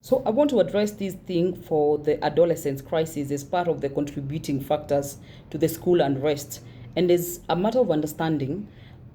So I want to address this thing for the adolescence crisis as part of the contributing factors to the school unrest. And as a matter of understanding,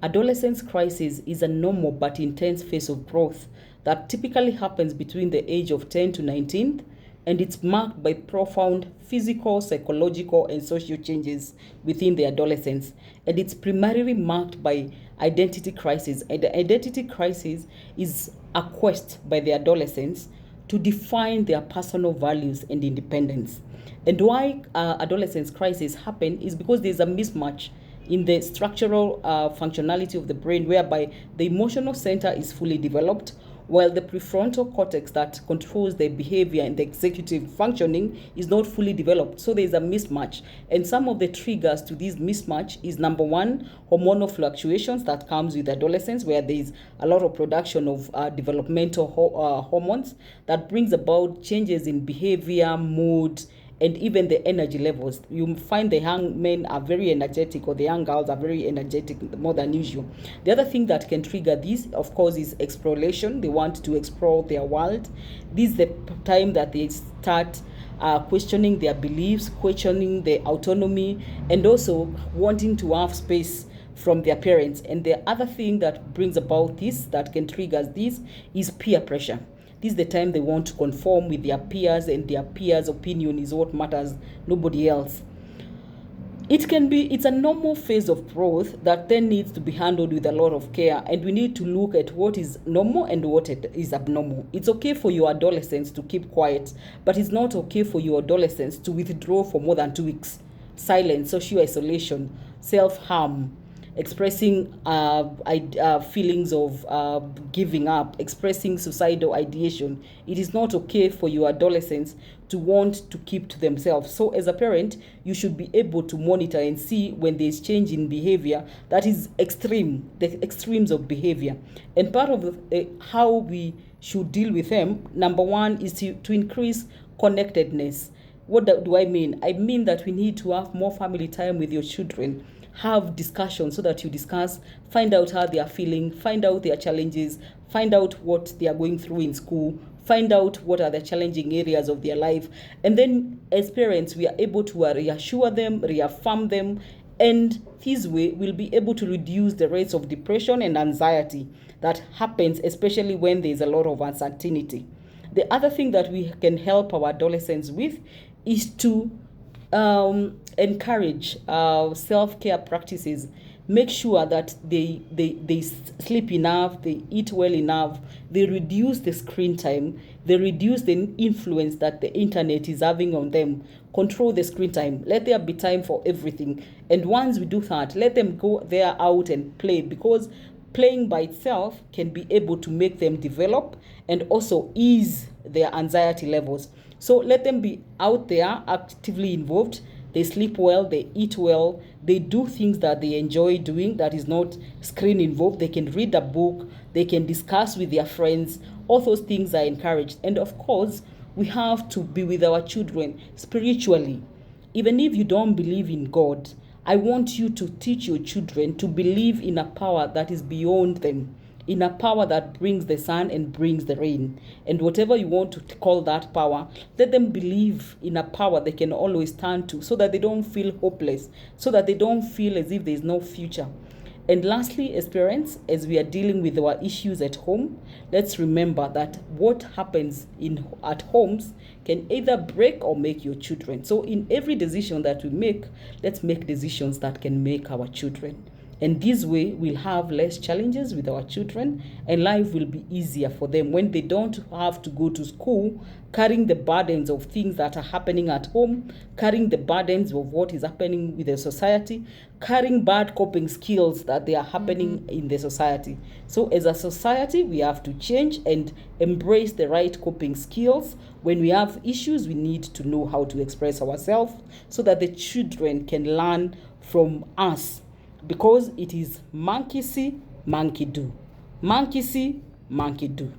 adolescence crisis is a normal but intense phase of growth that typically happens between the age of 10 to 19, and it's marked by profound physical, psychological, and social changes within the adolescence. And it's primarily marked by identity crisis. And the identity crisis is a quest by the adolescents to define their personal values and independence. And why adolescence crises happen is because there's a mismatch in the structural functionality of the brain, whereby the emotional center is fully developed, while the prefrontal cortex that controls the behavior and the executive functioning is not fully developed. So there's a mismatch. And some of the triggers to this mismatch is, number one, hormonal fluctuations that comes with adolescence, where there's a lot of production of developmental hormones that brings about changes in behavior, mood, and even the energy levels. You find the young men are very energetic, or the young girls are very energetic more than usual. The other thing that can trigger this, of course, is exploration. They want to explore their world. This is the time that they start questioning their beliefs, questioning their autonomy, and also wanting to have space from their parents. And the other thing that brings about this, that can trigger this, is peer pressure. This is the time they want to conform with their peers, and their peers' opinion is what matters, nobody else. It's a normal phase of growth that then needs to be handled with a lot of care, and we need to look at what is normal and what is abnormal. It's okay for your adolescents to keep quiet, but it's not okay for your adolescents to withdraw for more than 2 weeks. Silence, social isolation, self-harm, expressing feelings of giving up, expressing suicidal ideation. It is not okay for your adolescents to want to keep to themselves. So as a parent, you should be able to monitor and see when there's change in behavior that is extreme, the extremes of behavior. And part of how we should deal with them, number one, is to increase connectedness. What do I mean? I mean that we need to have more family time with your children. Have discussions so that you discuss, find out how they are feeling, find out their challenges, find out what they are going through in school, find out what are the challenging areas of their life. And then as parents, we are able to reassure them, reaffirm them, and this way we'll be able to reduce the rates of depression and anxiety that happens, especially when there's a lot of uncertainty. The other thing that we can help our adolescents with is to encourage self-care practices. Make sure that they sleep enough, they eat well enough, they reduce the screen time, they reduce the influence that the internet is having on them. Control the screen time. Let there be time for everything. And once we do that, let them go there out and play, because playing by itself can be able to make them develop and also ease their anxiety levels. So let them be out there, actively involved. They sleep well, they eat well, they do things that they enjoy doing that is not screen involved. They can read a book, they can discuss with their friends. All those things are encouraged. And of course, we have to be with our children spiritually. Even if you don't believe in God, I want you to teach your children to believe in a power that is beyond them, in a power that brings the sun and brings the rain. And whatever you want to call that power, let them believe in a power they can always turn to, so that they don't feel hopeless, so that they don't feel as if there's no future. And lastly, as parents, as we are dealing with our issues at home, let's remember that what happens at homes can either break or make your children. So in every decision that we make, let's make decisions that can make our children. And this way, we'll have less challenges with our children, and life will be easier for them when they don't have to go to school carrying the burdens of things that are happening at home, carrying the burdens of what is happening with the society, carrying bad coping skills that they are happening in the society. So as a society, we have to change and embrace the right coping skills. When we have issues, we need to know how to express ourselves so that the children can learn from us. Because it is monkey see, monkey do. Monkey see, monkey do.